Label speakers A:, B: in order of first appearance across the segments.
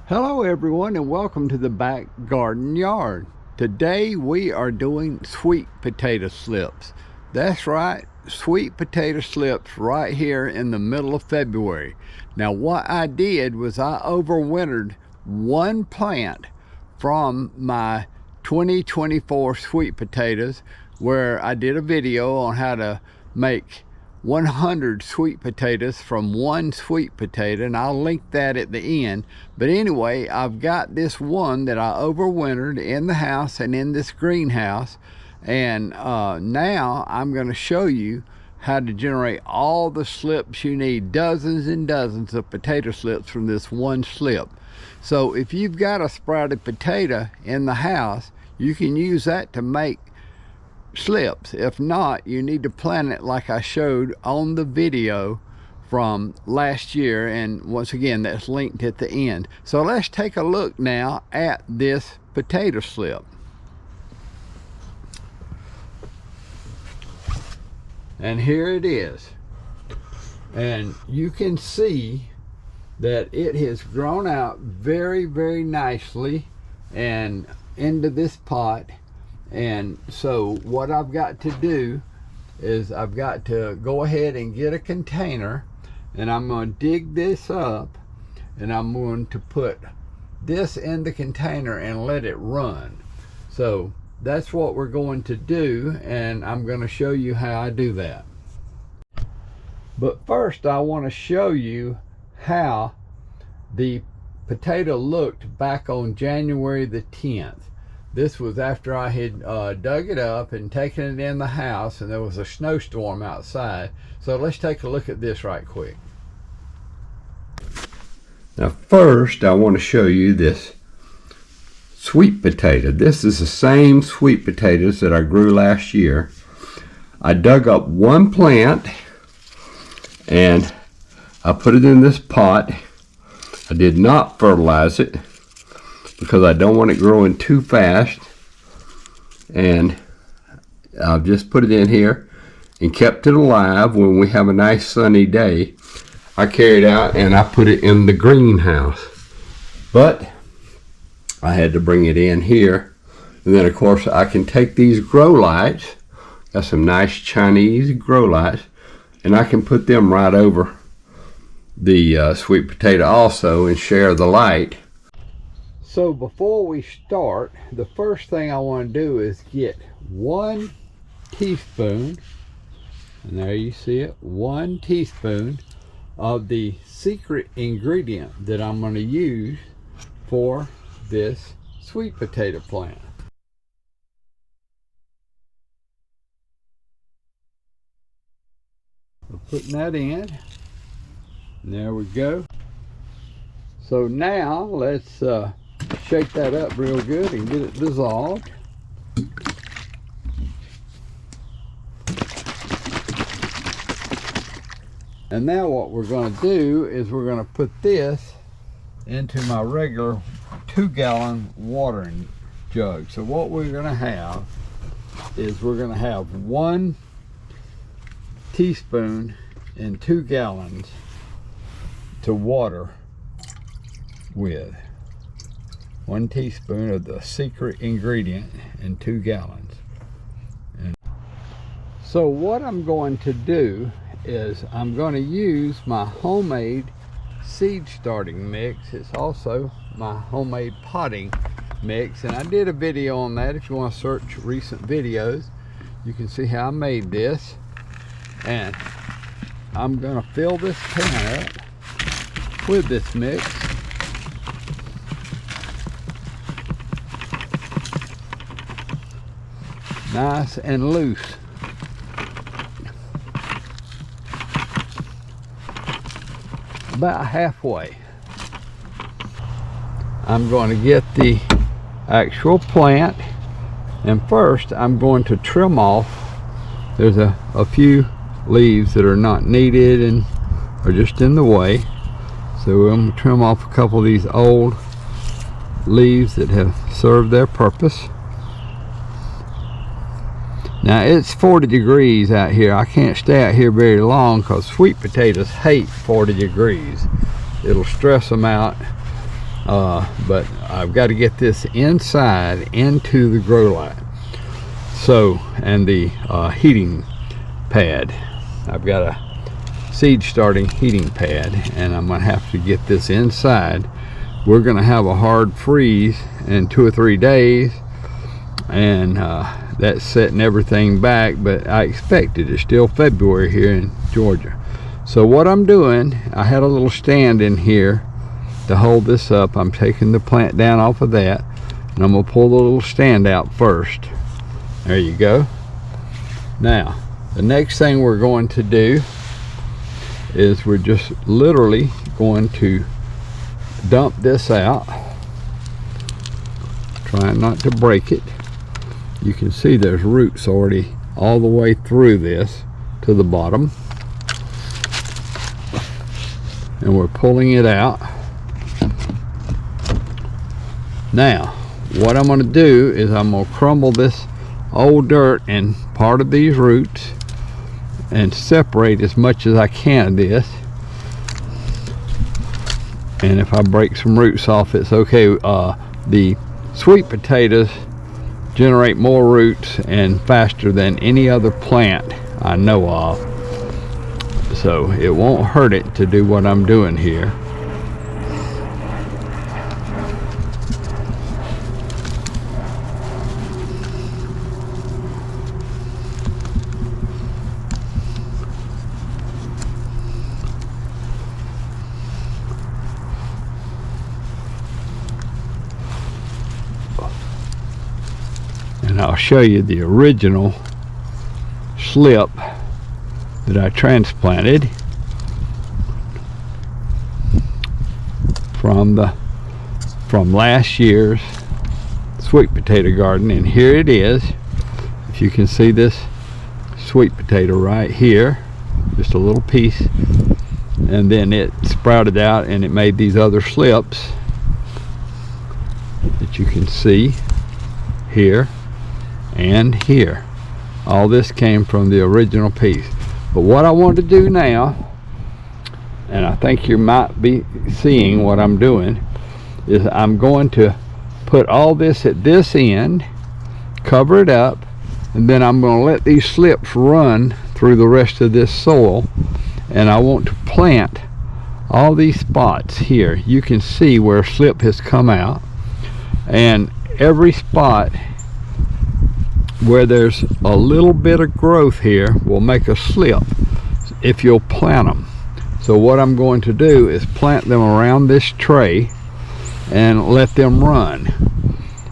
A: Hello everyone and welcome to the back garden yard. Today we are doing sweet potato slips. That's right, sweet potato slips right here in the middle of February. Now what I did was I overwintered one plant from my 2024 sweet potatoes, where I did a video on how to make 100 sweet potatoes from one sweet potato, and I'll link that at the end. But anyway, I've got this one that I overwintered in the house and in this greenhouse, and now I'm going to show you how to generate all the slips you need, dozens and dozens of potato slips from this one slip. So if you've got a sprouted potato in the house, you can use that to make slips. If not, you need to plant it like I showed on the video from last year, and once again that's linked at the end. So let's take a look now at this potato slip. And here it is, and you can see that it has grown out very nicely and into this pot. And so what I've got to do is I've got to go ahead and get a container, and I'm going to dig this up, and I'm going to put this in the container and let it run. So that's what we're going to do, and I'm going to show you how I do that. But first I want to show you how the potato looked back on January the 10th. This was after I had dug it up and taken it in the house, and there was a snowstorm outside. So let's take a look at this right quick. Now first I want to show you this sweet potato. This is the same sweet potatoes that I grew last year. I dug up one plant and I put it in this pot. I did not fertilize it because I don't want it growing too fast, and I'll just put it in here and kept it alive. When we have a nice sunny day, I carry it out and I put it in the greenhouse. But I had to bring it in here, and then of course I can take these grow lights, got some nice Chinese grow lights, and I can put them right over the sweet potato also and share the light. So before we start, the first thing I want to do is get 1 teaspoon, and there you see it, 1 teaspoon of the secret ingredient that I'm going to use for this sweet potato plant. We're putting that in, and there we go. So now let's shake that up real good and get it dissolved. And now what we're going to do is we're going to put this into my regular 2-gallon watering jug. So what we're going to have is we're going to have 1 teaspoon in 2 gallons to water with. 1 teaspoon of the secret ingredient in 2 gallons. And so what I'm going to do is I'm going to use my homemade seed starting mix. It's also my homemade potting mix, and I did a video on that. If you want to search recent videos, you can see how I made this. And I'm going to fill this pan up with this mix. Nice and loose. About halfway. I'm going to get the actual plant, and first I'm going to trim off. There's a few leaves that are not needed and are just in the way. So I'm going to trim off a couple of these old leaves that have served their purpose. Now it's 40 degrees out here. I can't stay out here very long because sweet potatoes hate 40 degrees. It'll stress them out but I've got to get this inside into the grow light. So, and the heating pad. I've got a seed starting heating pad, and I'm gonna have to get this inside. We're gonna have a hard freeze in 2 or 3 days, and that's setting everything back, but I expect it. It's still February here in Georgia. So what I'm doing, I had a little stand in here to hold this up. I'm taking the plant down off of that, and I'm gonna pull the little stand out first. There you go. Now, the next thing we're going to do is we're just literally going to dump this out, trying not to break it. You can see there's roots already all the way through this to the bottom, and we're pulling it out. Now what I'm going to do is I'm going to crumble this old dirt and part of these roots and separate as much as I can of this. And if I break some roots off, it's okay. The sweet potatoes generate more roots and faster than any other plant I know of, so it won't hurt it to do what I'm doing here. And I'll show you the original slip that I transplanted from last year's sweet potato garden. And here it is. If you can see this sweet potato right here, just a little piece, and then it sprouted out and it made these other slips that you can see here and here. All this came from the original piece. But what I want to do now, and I think you might be seeing what I'm doing, is I'm going to put all this at this end, cover it up, and then I'm going to let these slips run through the rest of this soil. And I want to plant all these spots here. You can see where a slip has come out, and every spot where there's a little bit of growth here will make a slip if you'll plant them. So what I'm going to do is plant them around this tray and let them run,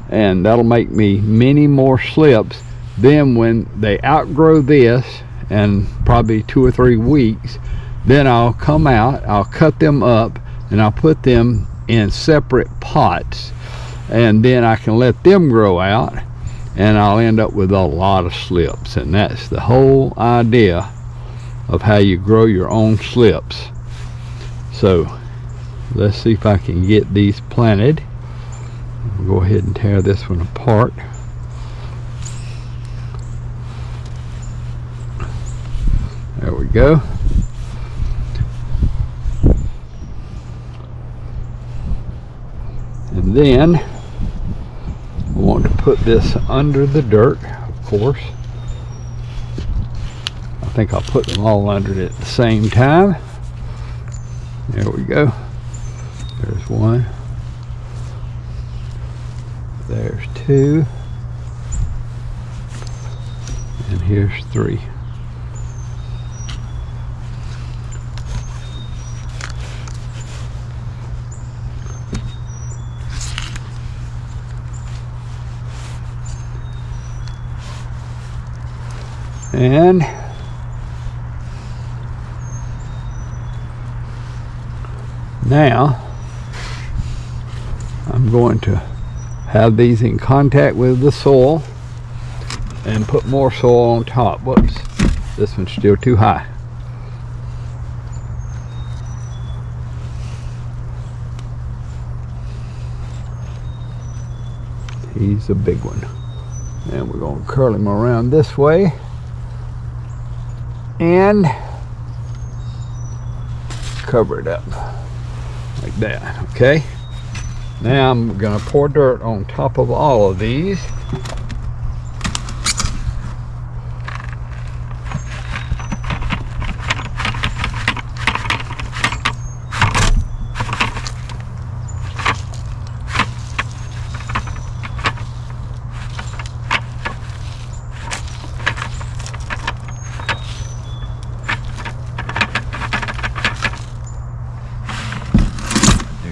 A: and that'll make me many more slips. Then when they outgrow this, and probably 2 or 3 weeks, then I'll come out, I'll cut them up, and I'll put them in separate pots, and then I can let them grow out, and I'll end up with a lot of slips. And that's the whole idea of how you grow your own slips. So let's see if I can get these planted. I'll go ahead and tear this one apart. There we go. And then I want to put this under the dirt, of course. I think I'll put them all under it at the same time. There we go. There's one. There's 2. And here's 3. And now I'm going to have these in contact with the soil and put more soil on top. Whoops, this one's still too high. He's a big one. And we're going to curl him around this way and cover it up like that. Okay,
B: Now I'm going to pour dirt on top of all of these.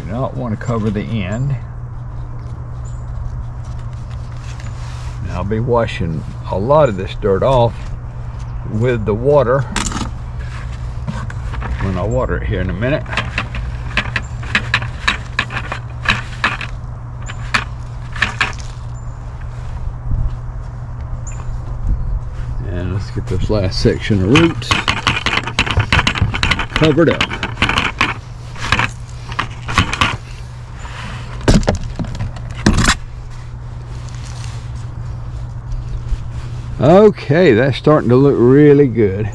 B: Not want to cover the end. And I'll be washing a lot of this dirt off with the water when I water it here in a minute. And let's get this last section of roots covered up. Okay, that's starting to look really good.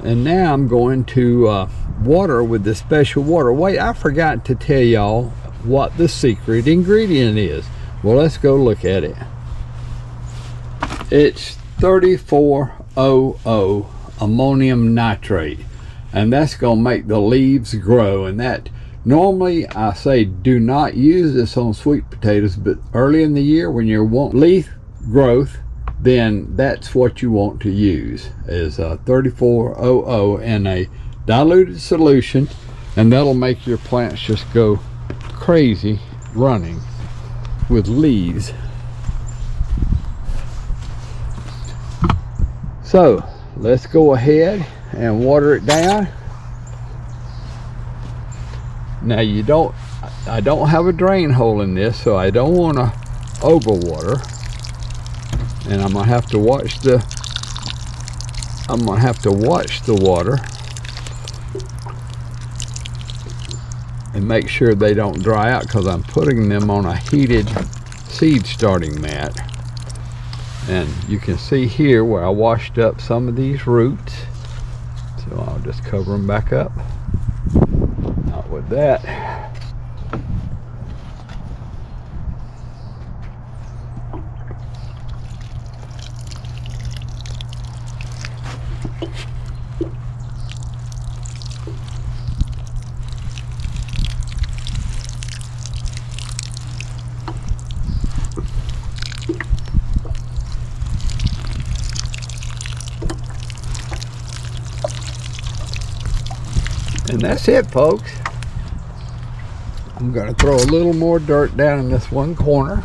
B: And now I'm going to water with the special water. Wait, I forgot to tell y'all what the secret ingredient is. Well, let's go look at it. It's 3400 ammonium nitrate. And that's going to make the leaves grow. And that, normally I say do not use this on sweet potatoes, but early in the year when you want leaf growth, then that's what you want to use, is 3400 in a diluted solution, and that'll make your plants just go crazy running with leaves. So let's go ahead and water it down. Now I don't have a drain hole in this, so I don't want to overwater, and I'm gonna have to watch the water and make sure they don't dry out, because I'm putting them on a heated seed starting mat. And you can see here where I washed up some of these roots. So I'll just cover them back up. Not with that. And that's it, folks. I'm going to throw a little more dirt down in this one corner.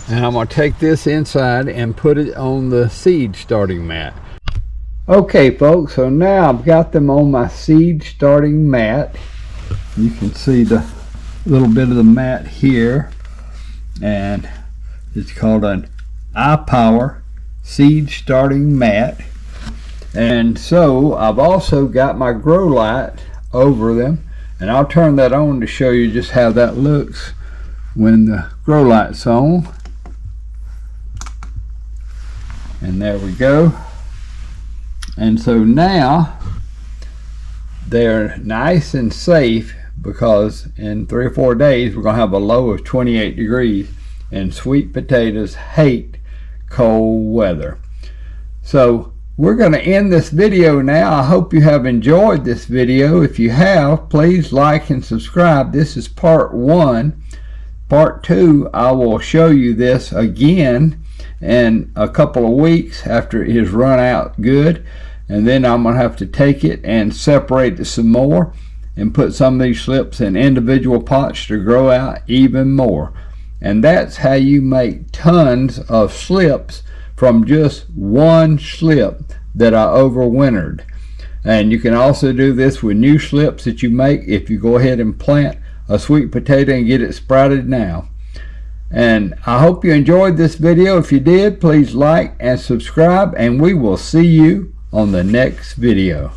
B: And I'm going to take this inside and put it on the seed starting mat. Okay, folks, so now I've got them on my seed starting mat. You can see the little bit of the mat here, and it's called an iPower seed starting mat. And so I've also got my grow light over them, and I'll turn that on to show you just how that looks when the grow light's on. And there we go. And so now they're nice and safe, because in 3 or 4 days we're going to have a low of 28 degrees, and sweet potatoes hate cold weather. So we're going to end this video now. I hope you have enjoyed this video. If you have, please like and subscribe. This is part 1. Part 2, I will show you this again in a couple of weeks after it is run out good, and then I'm going to have to take it and separate it some more and put some of these slips in individual pots to grow out even more. And that's how you make tons of slips from just one slip that I overwintered. And you can also do this with new slips that you make if you go ahead and plant a sweet potato and get it sprouted now. And I hope you enjoyed this video. If you did, please like and subscribe, and we will see you on the next video.